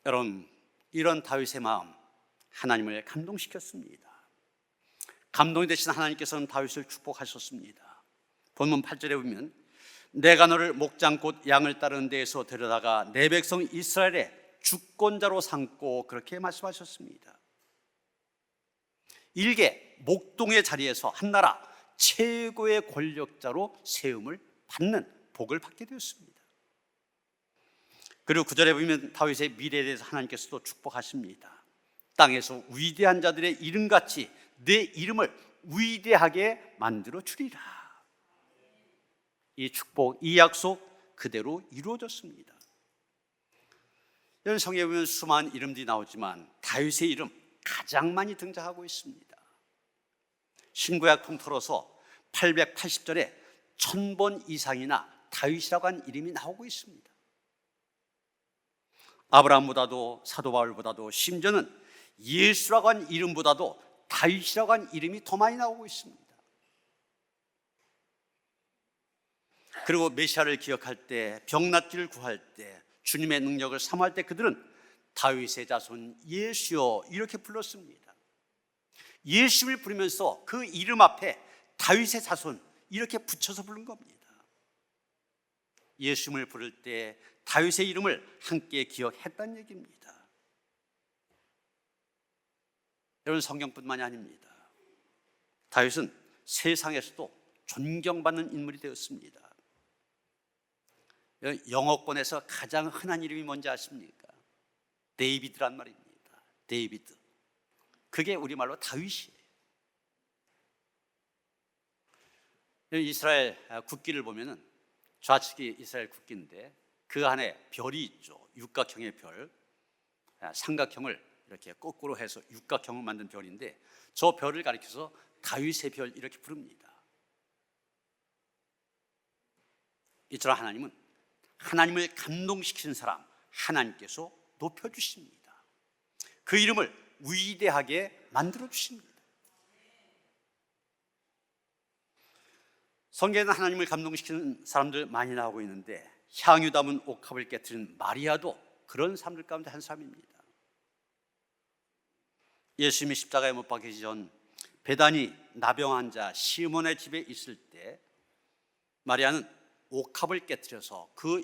여러분, 이런 다윗의 마음 하나님을 감동시켰습니다. 감동이 되신 하나님께서는 다윗을 축복하셨습니다. 본문 8절에 보면 내가 너를 목장 곧 양을 따르는 데에서 데려다가 내 백성 이스라엘의 주권자로 삼고 그렇게 말씀하셨습니다. 일개 목동의 자리에서 한나라 최고의 권력자로 세움을 받는 복을 받게 되었습니다. 그리고 9절에 보면 다윗의 미래에 대해서 하나님께서도 축복하십니다. 땅에서 위대한 자들의 이름같이 내 이름을 위대하게 만들어 주리라. 이 축복, 이 약속 그대로 이루어졌습니다. 여러분, 성경에 보면 수많은 이름들이 나오지만 다윗의 이름 가장 많이 등장하고 있습니다. 신구약 통틀어서 880절에 1000번 이상이나 다윗이라고 하는 이름이 나오고 있습니다. 아브라함보다도 사도 바울보다도 심지어는 예수라고 하는 이름보다도 다윗이라고 하는 이름이 더 많이 나오고 있습니다. 그리고 메시아를 기억할 때, 병낫기를 구할 때, 주님의 능력을 사모할 때 그들은 다윗의 자손 예수여 이렇게 불렀습니다. 예수를 부르면서 그 이름 앞에 다윗의 자손 이렇게 붙여서 부른 겁니다. 예수를 부를 때 다윗의 이름을 함께 기억했다는 얘기입니다. 여러분, 성경뿐만이 아닙니다. 다윗은 세상에서도 존경받는 인물이 되었습니다. 영어권에서 가장 흔한 이름이 뭔지 아십니까? 데이비드란 말입니다. 데이비드. 그게 우리말로 다윗이에요. 이스라엘 국기를 보면은 좌측이 이스라엘 국기인데 그 안에 별이 있죠. 육각형의 별, 삼각형을 이렇게 거꾸로 해서 육각형을 만든 별인데 저 별을 가리켜서 다윗의 별 이렇게 부릅니다. 이처럼 하나님은 하나님을 감동시키는 사람 하나님께서 높여주십니다. 그 이름을 위대하게 만들어주십니다. 성경에는 하나님을 감동시키는 사람들 많이 나오고 있는데 향유 담은 옥합을 깨뜨린 마리아도 그런 사람들 가운데 한 사람입니다. 예수님이 십자가에 못 박히기 전 베다니 나병 환자 시몬의 집에 있을 때 마리아는 옥합을 깨뜨려서 그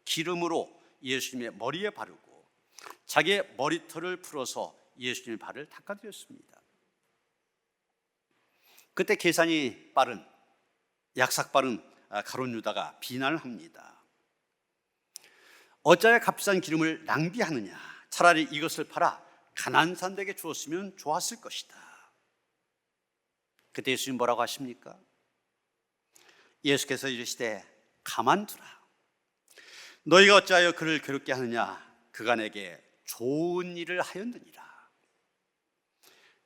기름으로 예수님의 머리에 바르고 자기의 머리털을 풀어서 예수님의 발을 닦아드렸습니다. 그때 계산이 빠른 약삭 빠른 가룟 유다가 비난을 합니다. 어찌하여 값비싼 기름을 낭비하느냐? 차라리 이것을 팔아 가난한 사람들에게 주었으면 좋았을 것이다. 그때 예수님 뭐라고 하십니까? 예수께서 이르시되 가만두라. 너희가 어찌하여 그를 괴롭게 하느냐? 그가 내게 좋은 일을 하였느니라.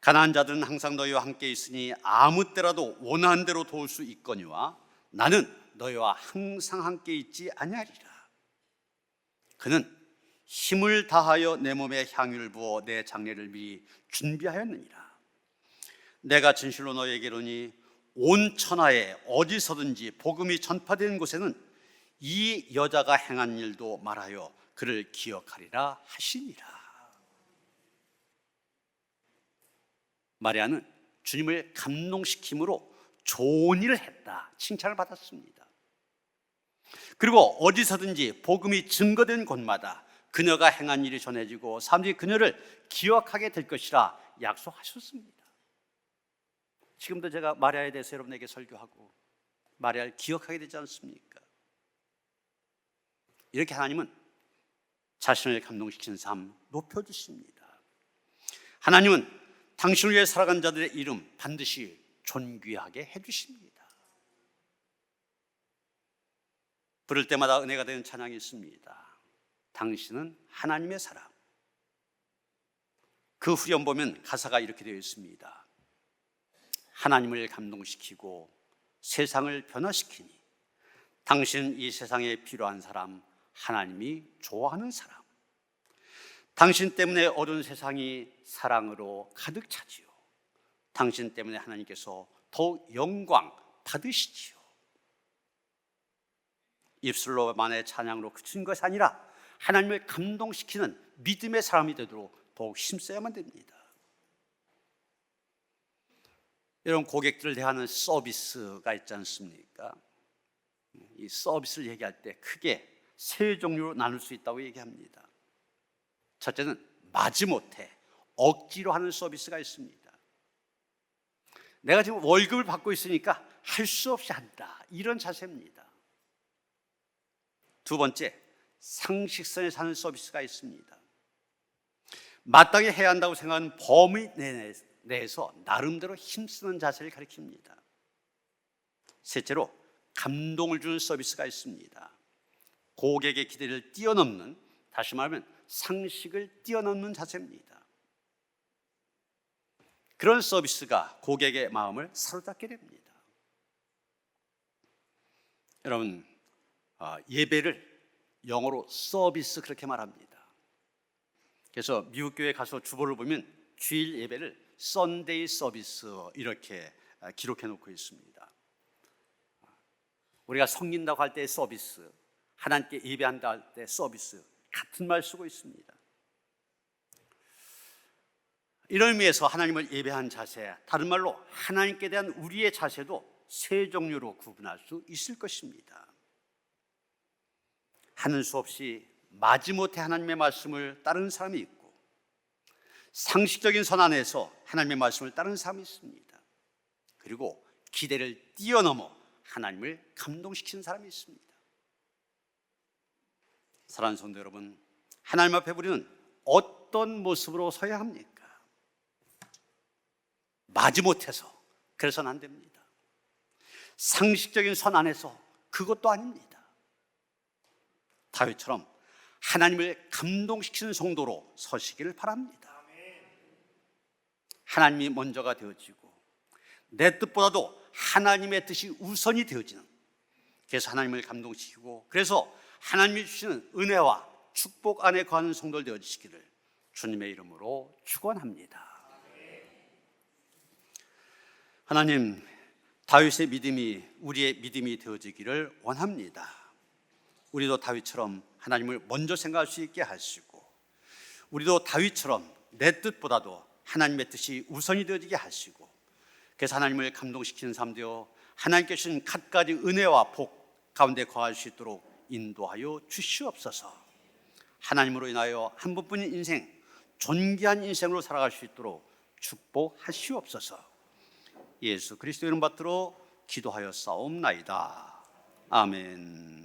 가난한 자들은 항상 너희와 함께 있으니 아무 때라도 원하는 대로 도울 수 있거니와 나는 너희와 항상 함께 있지 아니하리라. 그는 힘을 다하여 내 몸에 향유를 부어 내 장례를 미리 준비하였느니라. 내가 진실로 너희에게 이르노니 온 천하에 어디서든지 복음이 전파되는 곳에는 이 여자가 행한 일도 말하여 그를 기억하리라 하시니라. 마리아는 주님을 감동시킴으로 좋은 일을 했다, 칭찬을 받았습니다. 그리고 어디서든지 복음이 증거된 곳마다 그녀가 행한 일이 전해지고 사람들이 그녀를 기억하게 될 것이라 약속하셨습니다. 지금도 제가 마리아에 대해서 여러분에게 설교하고 마리아를 기억하게 되지 않습니까? 이렇게 하나님은 자신을 감동시키는 삶 높여주십니다. 하나님은 당신을 위해 살아간 자들의 이름 반드시 존귀하게 해주십니다. 부를 때마다 은혜가 되는 찬양이 있습니다. 당신은 하나님의 사람. 그 후렴 보면 가사가 이렇게 되어 있습니다. 하나님을 감동시키고 세상을 변화시키니 당신은 이 세상에 필요한 사람, 하나님이 좋아하는 사람. 당신 때문에 어두운 세상이 사랑으로 가득 차지요. 당신 때문에 하나님께서 더욱 영광 받으시지요. 입술로만의 찬양으로 그친 것이 아니라 하나님을 감동시키는 믿음의 사람이 되도록 더욱 힘써야만 됩니다. 여러분, 고객들을 대하는 서비스가 있지 않습니까? 이 서비스를 얘기할 때 크게 세 종류로 나눌 수 있다고 얘기합니다. 첫째는 마지못해 억지로 하는 서비스가 있습니다. 내가 지금 월급을 받고 있으니까 할 수 없이 한다, 이런 자세입니다. 두 번째, 상식선에 사는 서비스가 있습니다. 마땅히 해야 한다고 생각하는 범위 내에서 나름대로 힘쓰는 자세를 가리킵니다. 셋째로, 감동을 주는 서비스가 있습니다. 고객의 기대를 뛰어넘는, 다시 말하면 상식을 뛰어넘는 자세입니다. 그런 서비스가 고객의 마음을 사로잡게 됩니다. 여러분, 예배를 영어로 서비스 그렇게 말합니다. 그래서 미국 교회 가서 주보를 보면 주일 예배를 썬데이 서비스 이렇게 기록해 놓고 있습니다. 우리가 섬긴다고 할 때 서비스, 하나님께 예배한다 할 때 서비스, 같은 말 쓰고 있습니다. 이런 의미에서 하나님을 예배한 자세, 다른 말로 하나님께 대한 우리의 자세도 세 종류로 구분할 수 있을 것입니다. 하는 수 없이 마지못해 하나님의 말씀을 따르는 사람이 있고, 상식적인 선 안에서 하나님의 말씀을 따르는 사람이 있습니다. 그리고 기대를 뛰어넘어 하나님을 감동시키는 사람이 있습니다. 사랑하는 성도 여러분, 하나님 앞에 우리는 어떤 모습으로 서야 합니까? 마지못해서 그래서는 안 됩니다. 상식적인 선 안에서 그것도 아닙니다. 다윗처럼 하나님을 감동시키는 성도로 서시기를 바랍니다. 하나님이 먼저가 되어지고 내 뜻보다도 하나님의 뜻이 우선이 되어지는, 그래서 하나님을 감동시키고 그래서 하나님이 주시는 은혜와 축복 안에 거하는 성도들 되어지시기를 주님의 이름으로 축원합니다. 하나님, 다윗의 믿음이 우리의 믿음이 되어지기를 원합니다. 우리도 다윗처럼 하나님을 먼저 생각할 수 있게 하시고, 우리도 다윗처럼 내 뜻보다도 하나님의 뜻이 우선이 되어지게 하시고, 그래서 하나님을 감동시키는 삶 되어 하나님께 주신 갖가지 은혜와 복 가운데 거할 수 있도록 인도하여 주시옵소서. 하나님으로 인하여 한 번뿐인 인생, 존귀한 인생으로 살아갈 수 있도록 축복하시옵소서. 예수 그리스도 이름 받들어 기도하여 싸움나이다. 아멘.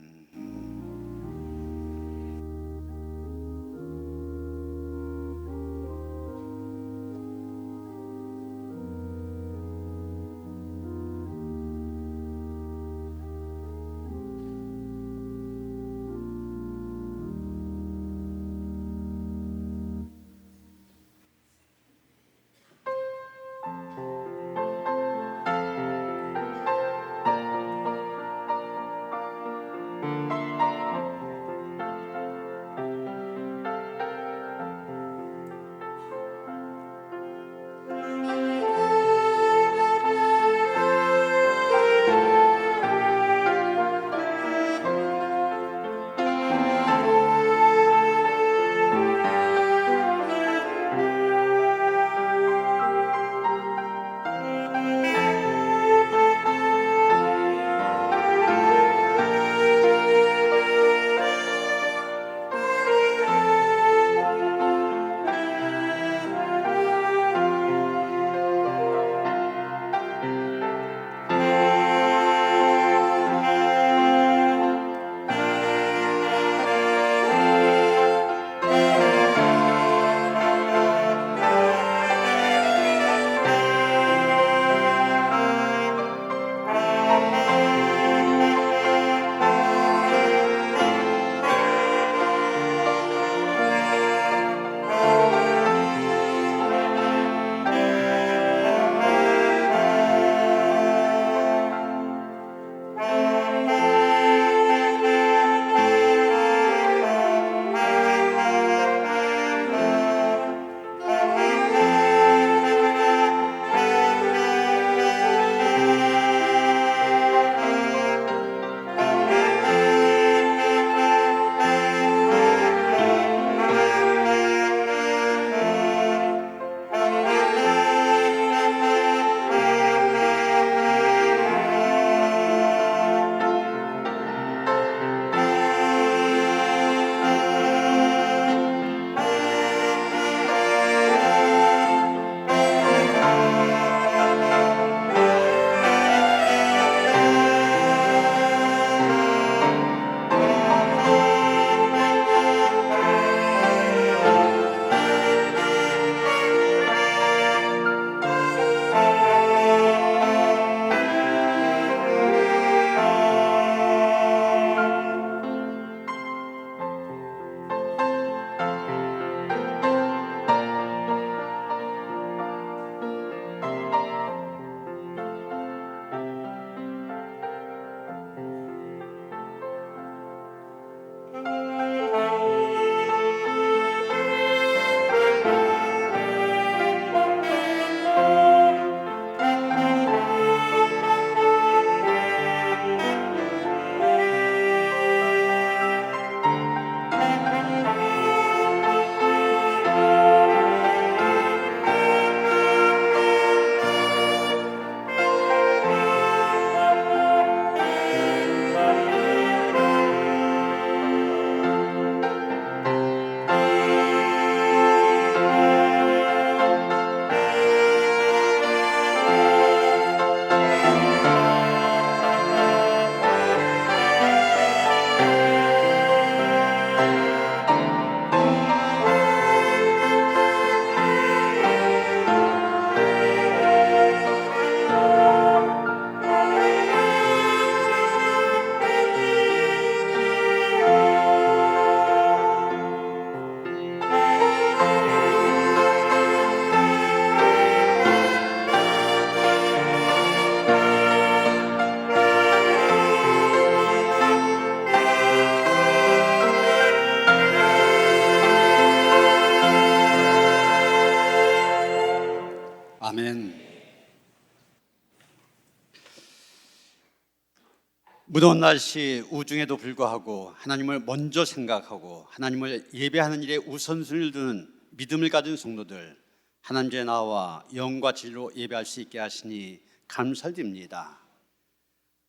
무더운 날씨 우중에도 불구하고 하나님을 먼저 생각하고 하나님을 예배하는 일에 우선순위를 두는 믿음을 가진 성도들, 하나님께 나와 영과 진리로 예배할 수 있게 하시니 감사드립니다.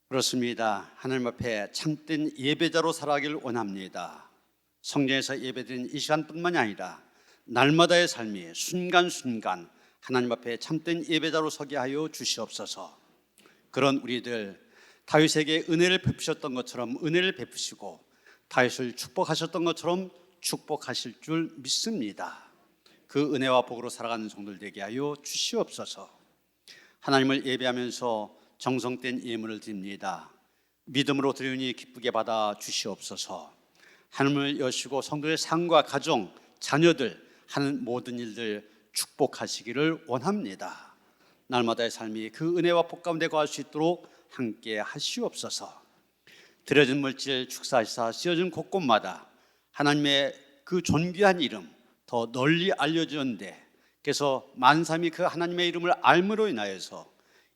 그렇습니다. 하나님 앞에 참된 예배자로 살아가기를 원합니다. 성전에서 예배드리는 이 시간뿐만이 아니라 날마다의 삶이 순간순간 하나님 앞에 참된 예배자로 서게 하여 주시옵소서. 그런 우리들, 다윗에게 은혜를 베푸셨던 것처럼 은혜를 베푸시고 다윗을 축복하셨던 것처럼 축복하실 줄 믿습니다. 그 은혜와 복으로 살아가는 성도들 되게 하여 주시옵소서. 하나님을 예배하면서 정성된 예물을 드립니다. 믿음으로 드리니 기쁘게 받아 주시옵소서. 하늘을 여시고 성도의 삶과 가정, 자녀들 하는 모든 일들 축복하시기를 원합니다. 날마다의 삶이 그 은혜와 복 가운데 거할 수 있도록 함께 하시옵소서. 드려진 물질 축사하시사 씌어진 곳곳마다 하나님의 그 존귀한 이름 더 널리 알려졌는데, 그래서 만삼이 그 하나님의 이름을 알므로 인하여서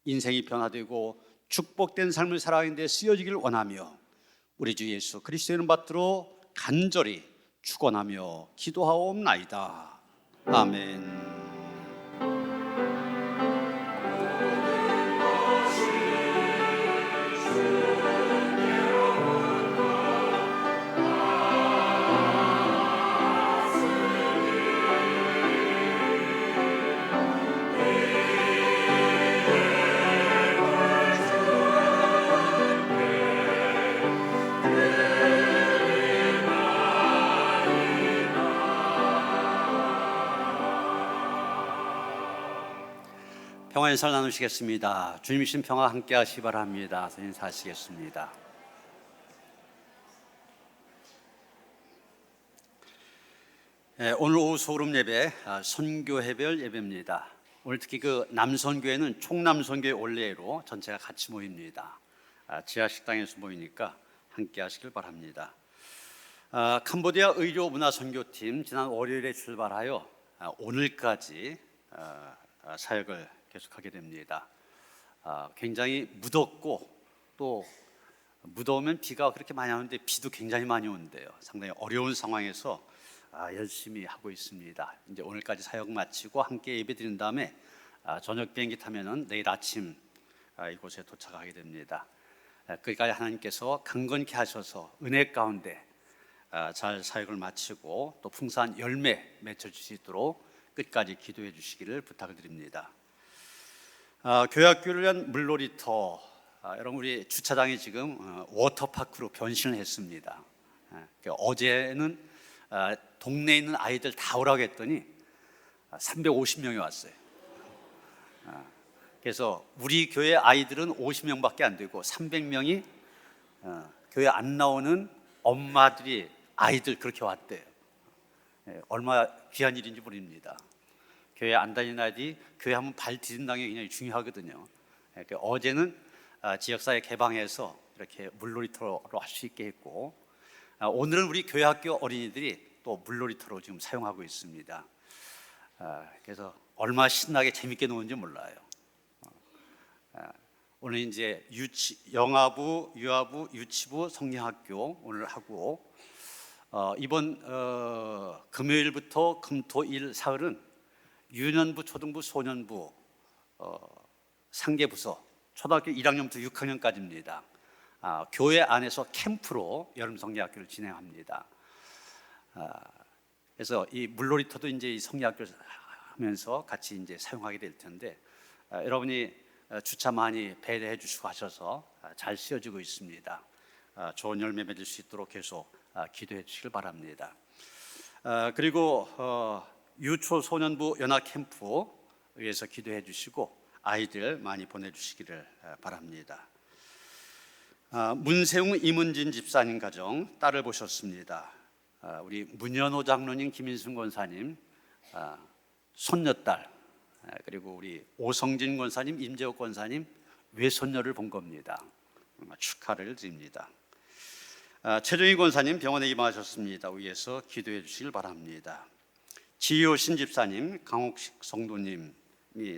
인생이 변화되고 축복된 삶을 살아가는 데 쓰여지기를 원하며 우리 주 예수 그리스도의 이름 받들어 간절히 축원하며 기도하옵나이다. 아멘. 평화 인사를 나누시겠습니다. 주님이신 평화 함께 하시기 바랍니다. 인사하시겠습니다. 오늘 오후 소그룹 예배, 선교회별 예배입니다. 오늘 특히 그 남선교회는 총남선교회 올레로 전체가 같이 모입니다. 지하식당에서 모이니까 함께 하시길 바랍니다. 캄보디아 의료문화선교팀 지난 월요일에 출발하여 오늘까지 사역을 계속하게 됩니다. 굉장히 무덥고 또 무더우면 비가 그렇게 많이 오는데 비도 굉장히 많이 오는데요. 상당히 어려운 상황에서 열심히 하고 있습니다. 이제 오늘까지 사역 마치고 함께 예배드린 다음에 저녁 비행기 타면은 내일 아침 이곳에 도착하게 됩니다. 거기까지 하나님께서 강건케 하셔서 은혜 가운데 잘 사역을 마치고 또 풍성한 열매 맺어 주실 수 있도록 끝까지 기도해 주시기를 부탁을 드립니다. 교회학교를 위한 물놀이터, 여러분 우리 주차장이 지금 워터파크로 변신을 했습니다. 어제는 동네에 있는 아이들 다 오라고 했더니 350명이 왔어요. 그래서 우리 교회 아이들은 50명밖에 안 되고 300명이 교회 안 나오는 엄마들이 아이들 그렇게 왔대요. 얼마나 귀한 일인지 모릅니다. 교회 안 다니는 아이들이 교회 한번 발 디딘다는 게 굉장히 중요하거든요. 어제는 지역사회 개방해서 이렇게 물놀이터로 할 수 있게 했고, 오늘은 우리 교회학교 어린이들이 또 물놀이터로 지금 사용하고 있습니다. 그래서 얼마나 신나게 재밌게 노는지 몰라요. 오늘 이제 영아부, 유아부, 유치부, 성경학교 오늘 하고, 이번 금요일부터 금토일 사흘은 유년부, 초등부, 소년부 상계부서 초등학교 1학년부터 6학년까지입니다. 교회 안에서 캠프로 여름 성리학교를 진행합니다. 그래서 이 물놀이터도 이제 이 성리학교를 하면서 같이 이제 사용하게 될 텐데, 여러분이 주차 많이 배려해 주시고 하셔서 잘 씌워지고 있습니다. 좋은 열매 맺을 수 있도록 계속 기도해 주시길 바랍니다. 그리고 유초 소년부 연합 캠프 위해서 기도해 주시고 아이들 많이 보내주시기를 바랍니다. 문세웅 이문진 집사님 가정 딸을 보셨습니다. 우리 문현호 장로님, 김인순 권사님 손녀딸, 그리고 우리 오성진 권사님, 임재옥 권사님 외손녀를 본 겁니다. 축하를 드립니다. 최정희 권사님 병원에 입원하셨습니다. 위해서 기도해 주시길 바랍니다. 지효 신집사님, 강옥식 성도님이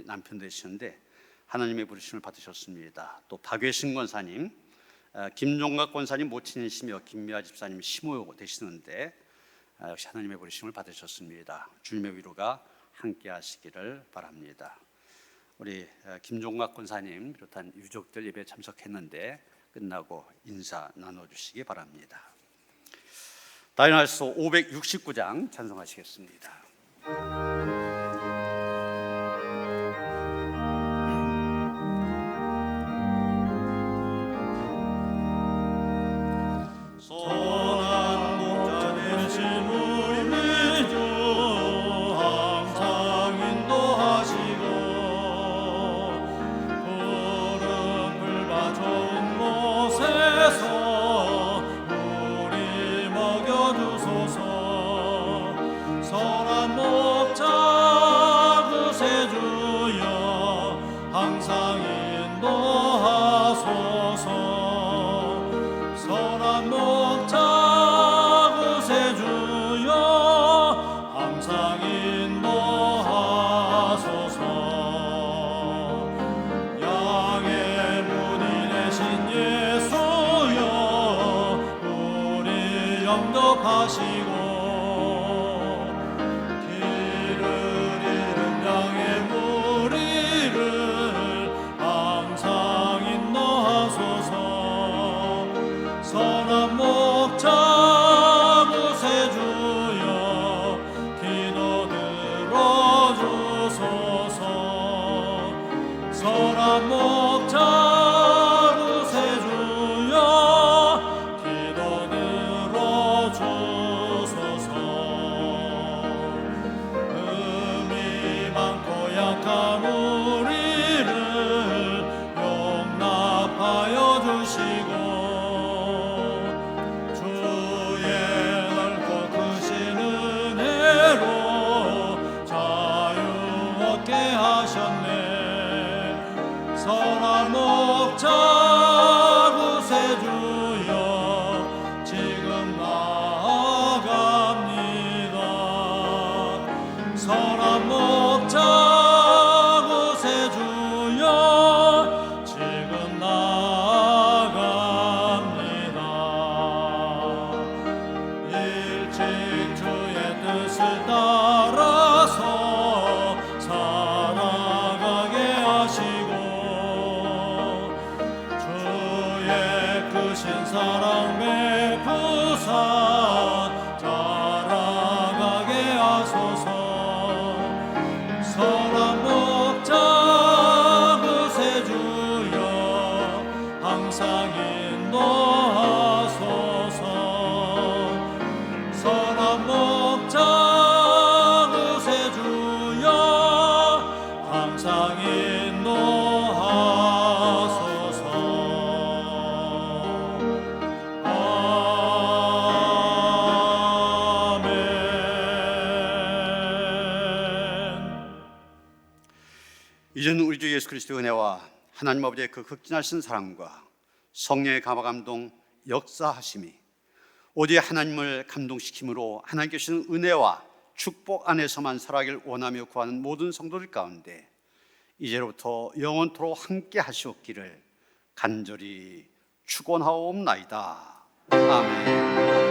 남편 되시는데 하나님의 부르심을 받으셨습니다. 또 박외신 권사님 김종각 권사님 모친이시며 김미아 집사님 시모 되시는데 역시 하나님의 부르심을 받으셨습니다. 주님의 위로가 함께 하시기를 바랍니다. 우리 김종각 권사님 비롯한 유족들 예배에 참석했는데 끝나고 인사 나눠주시기 바랍니다. 다이나서 569장 찬송하시겠습니다. 선한 목자 되신 우리 주 항상 인도하시고 푸른 풀밭 좋은 곳에서 우리 먹여주소서. 선한 목자 구세주여 항상 인도하소서. 선한 목자 구세주여 항상 인도하소서. 양의 문이 되신 예수여 우리 영접하시고 길을 잃은 양의 무리를 항상 인도하소서. 선한 목자 구세주여 기도 들어주소서. 선한 목자 구세주여 기도 들어주소서. 음이 많고 약한 우리를 용납하여 주시고 주의 넓고 크신 은혜로 자유 얻게 하셨네. 선한 목자 구세주여 지금 나아갑니다. 선한 목자 구세주여 지금 나아갑니다. 일찍 주의 뜻을 따라서 살아가게 하시고 주의 크신 사랑 베푸사 자라가게 하소서. 선한 목자 구세주여 항상 인도하소서. 선한 목자 구세주여 항상 인도하소서. 아멘. 이제는 우리 주 예수 그리스도의 은혜와 하나님 아버지의 그 극진하신 사랑과 성령의 감화감동 역사하심이 오직 하나님을 감동시킴으로 하나님께 주시는 은혜와 축복 안에서만 살아가길 원하며 구하는 모든 성도들 가운데 이제로부터 영원토록 함께 하시옵기를 간절히 축원하옵나이다. 아멘.